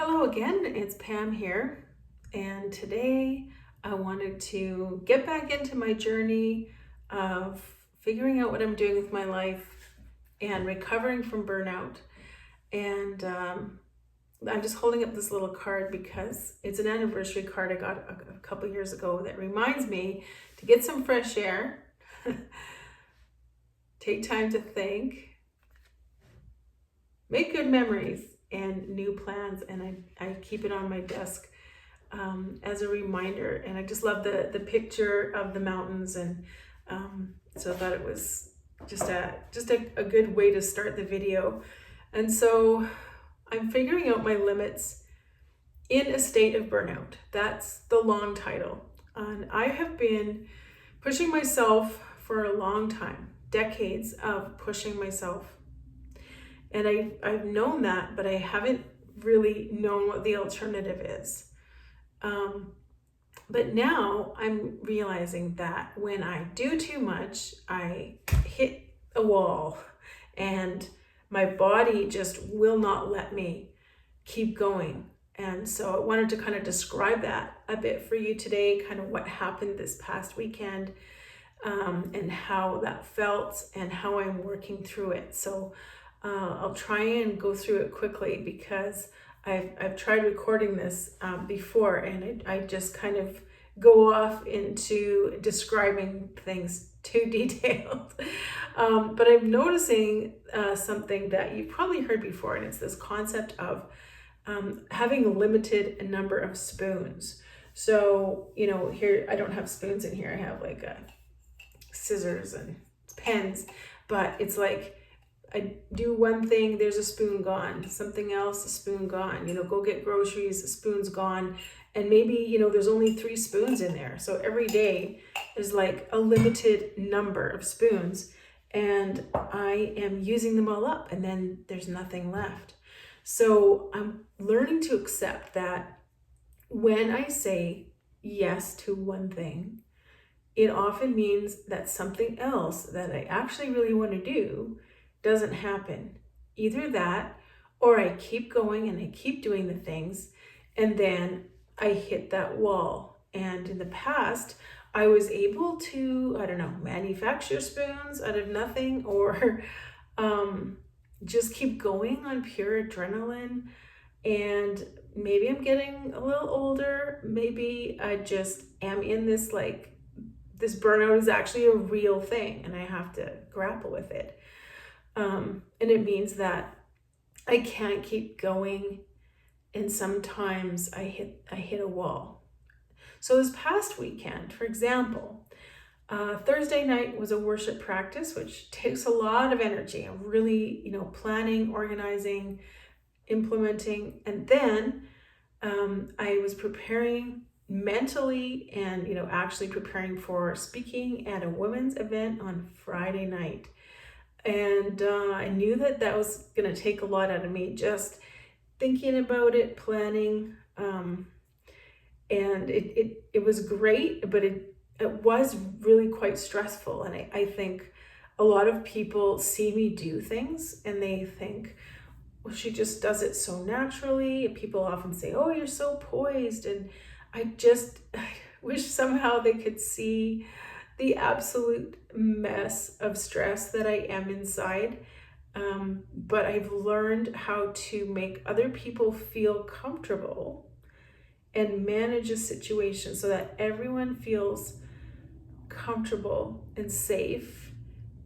Hello again, it's Pam here, and today I wanted to get back into my journey of figuring out what I'm doing with my life and recovering from burnout. And I'm just holding up this little card because it's an anniversary card I got a couple years ago that reminds me to get some fresh air, take time to think, make good memories and new plans, and I keep it on my desk as a reminder. And I just love the picture of the mountains, and so I thought it was just a good way to start the video. And so I'm figuring out my limits in a state of burnout. That's the long title. And I have been pushing myself for a long time, decades of pushing myself. And I've known that, but I haven't really known what the alternative is. But now I'm realizing that when I do too much, I hit a wall and my body just will not let me keep going. And so I wanted to kind of describe that a bit for you today, kind of what happened this past weekend, and how that felt and how I'm working through it. So I'll try and go through it quickly because I've tried recording this before, and I just kind of go off into describing things too detailed. But I'm noticing something that you've probably heard before, and it's this concept of having a limited number of spoons. So, here, I don't have spoons in here. I have like scissors and pens, but it's like, I do one thing, there's a spoon gone. Something else, a spoon gone. Go get groceries, a spoon's gone. And maybe, there's only 3 spoons in there. So every day there's like a limited number of spoons, and I am using them all up, and then there's nothing left. So I'm learning to accept that when I say yes to one thing, it often means that something else that I actually really want to do doesn't happen. Either that, or I keep going and I keep doing the things, and then I hit that wall. And in the past, I was able to, manufacture spoons out of nothing, or just keep going on pure adrenaline. And maybe I'm getting a little older. Maybe I just am in this burnout is actually a real thing, and I have to grapple with it. And it means that I can't keep going, and sometimes I hit a wall. So this past weekend, for example, Thursday night was a worship practice, which takes a lot of energy and really, planning, organizing, implementing. And then I was preparing mentally and, actually preparing for speaking at a women's event on Friday night. And I knew that was going to take a lot out of me, just thinking about it, planning. And it was great, but it was really quite stressful. And I think a lot of people see me do things and they think, well, she just does it so naturally. People often say, oh, you're so poised. And I wish somehow they could see the absolute mess of stress that I am inside. But I've learned how to make other people feel comfortable and manage a situation so that everyone feels comfortable and safe,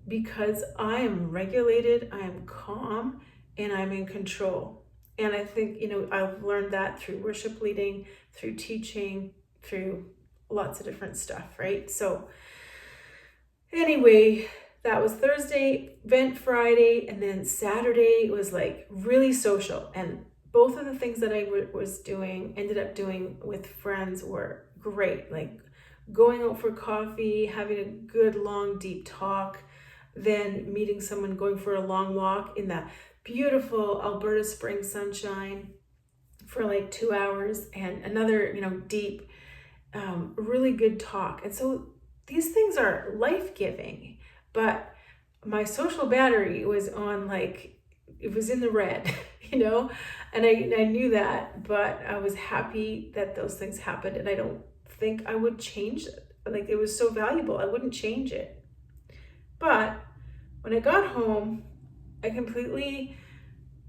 because I am regulated, I am calm, and I'm in control. And I think, I've learned that through worship leading, through teaching, through lots of different stuff, right? So anyway, that was Thursday, event Friday, and then Saturday was like really social. And both of the things that I ended up doing with friends were great. Like going out for coffee, having a good, long, deep talk, then meeting someone, going for a long walk in that beautiful Alberta spring sunshine for like 2 hours, and another, deep, really good talk. And so these things are life-giving, but my social battery was on it was in the red, and I knew that, but I was happy that those things happened, and I don't think I would change it. Like, it was so valuable, I wouldn't change it. But when I got home, I completely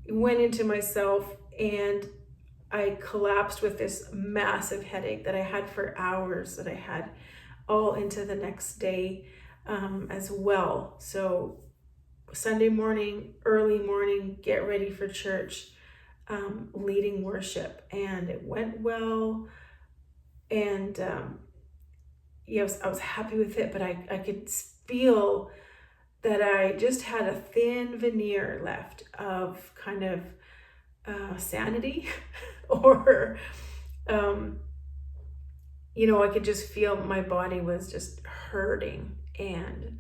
went into myself, and I collapsed with this massive headache that I had for hours, that I had all into the next day as well. So Sunday morning, early morning, get ready for church, leading worship, and it went well. And I was happy with it, but I could feel that I just had a thin veneer left of kind of sanity or I could just feel my body was just hurting, and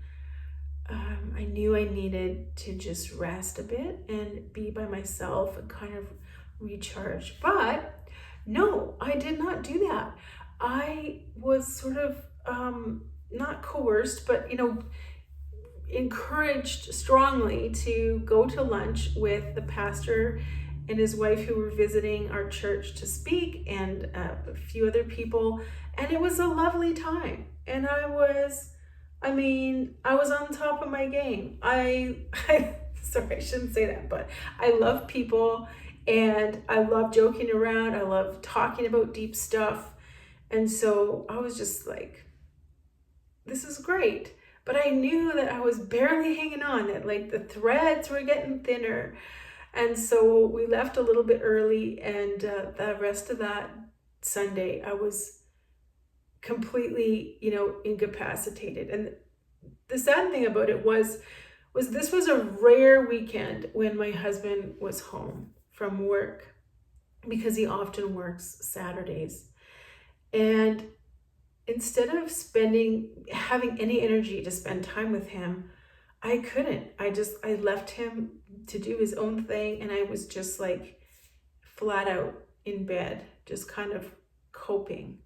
I knew I needed to just rest a bit and be by myself and kind of recharge. But no, I did not do that. I was sort of not coerced, but encouraged strongly to go to lunch with the pastor and his wife, who were visiting our church to speak, and a few other people. And it was a lovely time. And I was on top of my game. Sorry, I shouldn't say that, but I love people, and I love joking around. I love talking about deep stuff. And so I was just like, this is great. But I knew that I was barely hanging on, that like the threads were getting thinner. And so we left a little bit early, and the rest of that Sunday, I was completely, incapacitated. And the sad thing about it was this was a rare weekend when my husband was home from work, because he often works Saturdays. And instead of having any energy to spend time with him, I couldn't. I left him to do his own thing, and I was just like flat out in bed, just kind of coping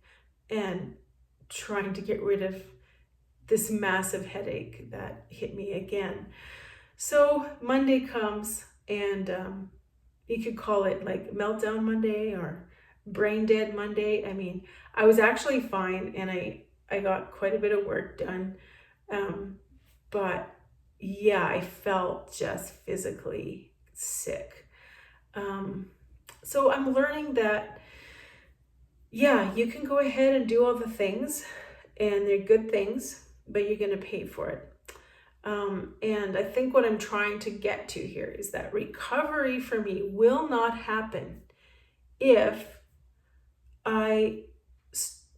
and trying to get rid of this massive headache that hit me again. So Monday comes, and you could call it like meltdown Monday or brain dead Monday. I mean, I was actually fine, and I got quite a bit of work done. But yeah, I felt just physically sick. So I'm learning that, yeah, you can go ahead and do all the things, and they're good things, but you're going to pay for it. And I think what I'm trying to get to here is that recovery for me will not happen if I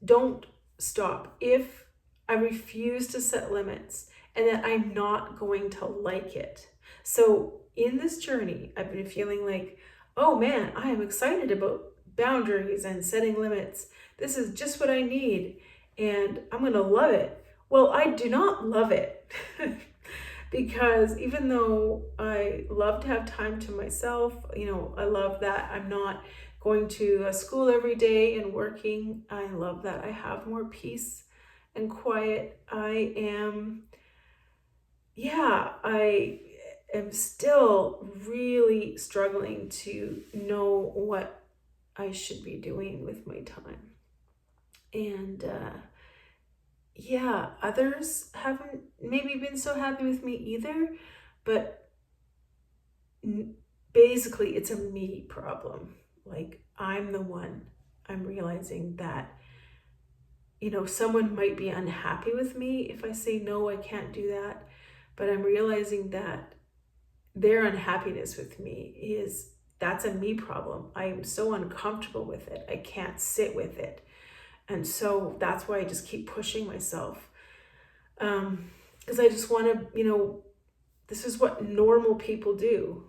don't stop, if I refuse to set limits, and that I'm not going to like it. So in this journey, I've been feeling like, oh man, I am excited about boundaries and setting limits. This is just what I need, and I'm going to love it. Well, I do not love it because even though I love to have time to myself, I love that I'm not going to a school every day and working. I love that I have more peace and quiet. I am still really struggling to know what I should be doing with my time. And others haven't maybe been so happy with me either, but basically it's a me problem. Like, I'm the one. I'm realizing that, someone might be unhappy with me if I say, no, I can't do that. But I'm realizing that their unhappiness with me that's a me problem. I am so uncomfortable with it. I can't sit with it. And so that's why I just keep pushing myself. Because I just want to, this is what normal people do.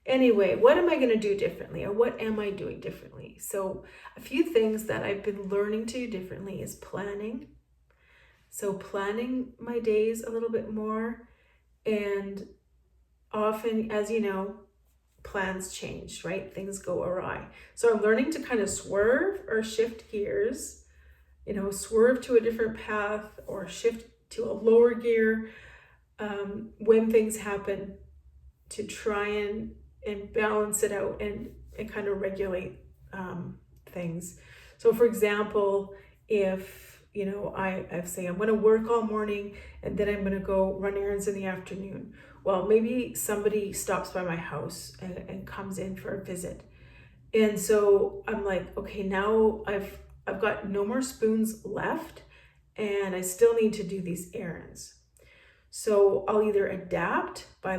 Anyway, what am I going to do differently, or what am I doing differently? So a few things that I've been learning to do differently is planning. So planning my days a little bit more, and often, as you know, plans change, right? Things go awry. So I'm learning to kind of swerve or shift gears, swerve to a different path or shift to a lower gear when things happen try and balance it out and kind of regulate things. So for example, if I say I'm going to work all morning and then I'm going to go run errands in the afternoon. Well, maybe somebody stops by my house and comes in for a visit. And so I'm like, okay, now I've got no more spoons left and I still need to do these errands. So I'll either adapt by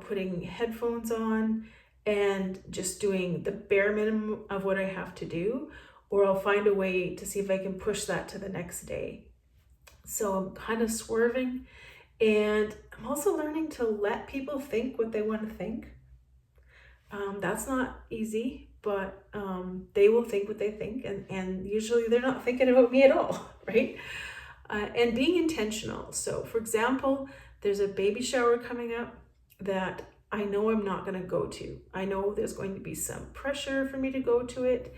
putting headphones on and just doing the bare minimum of what I have to do, or I'll find a way to see if I can push that to the next day. So I'm kind of swerving, and I'm also learning to let people think what they want to think. That's not easy, but they will think what they think, and usually they're not thinking about me at all, right? And being intentional. So for example, there's a baby shower coming up that I know I'm not going to go to. I know there's going to be some pressure for me to go to it.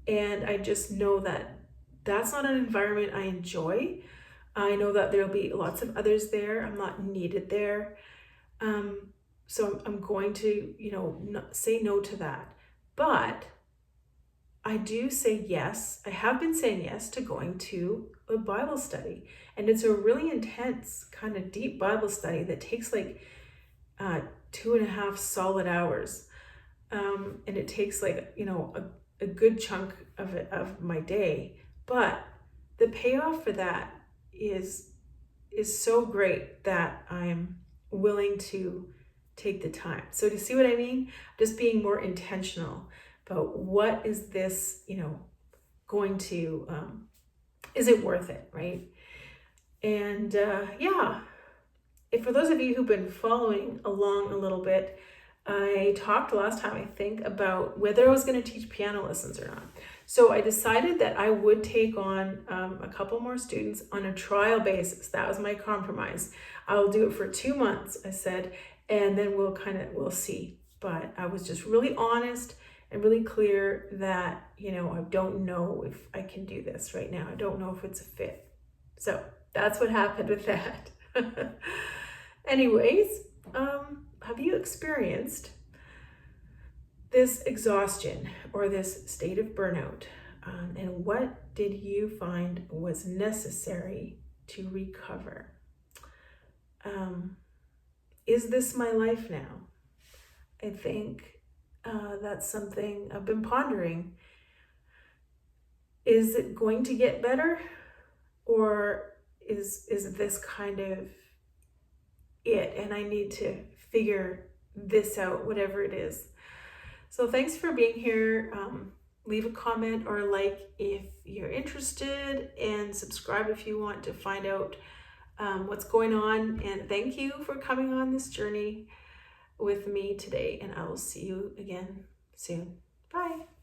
And I just know that that's not an environment I enjoy. I know that there'll be lots of others there. I'm not needed there. So I'm going to, say no to that. But I do say yes. I have been saying yes to going to a Bible study. And it's a really intense, kind of deep Bible study that takes 2.5 solid hours. And it takes a good chunk of my day. But the payoff for that is so great that I'm willing to take the time. So to see what I mean, just being more intentional about what is this, going to, is it worth it, right? And if for those of you who've been following along a little bit, I talked last time, I think, about whether I was going to teach piano lessons or not. So I decided that I would take on a couple more students on a trial basis. That was my compromise. I'll do it for 2 months, I said, and then we'll see. But I was just really honest and really clear that, I don't know if I can do this right now. I don't know if it's a fit. So that's what happened with that. Anyways, have you experienced this exhaustion or this state of burnout? And what did you find was necessary to recover? Is this my life now? I think that's something I've been pondering. Is it going to get better? Or is this kind of it? And I need to figure this out, whatever it is. So thanks for being here. Leave a comment or a like if you're interested, and subscribe if you want to find out what's going on. And thank you for coming on this journey with me today, and I will see you again soon. Bye.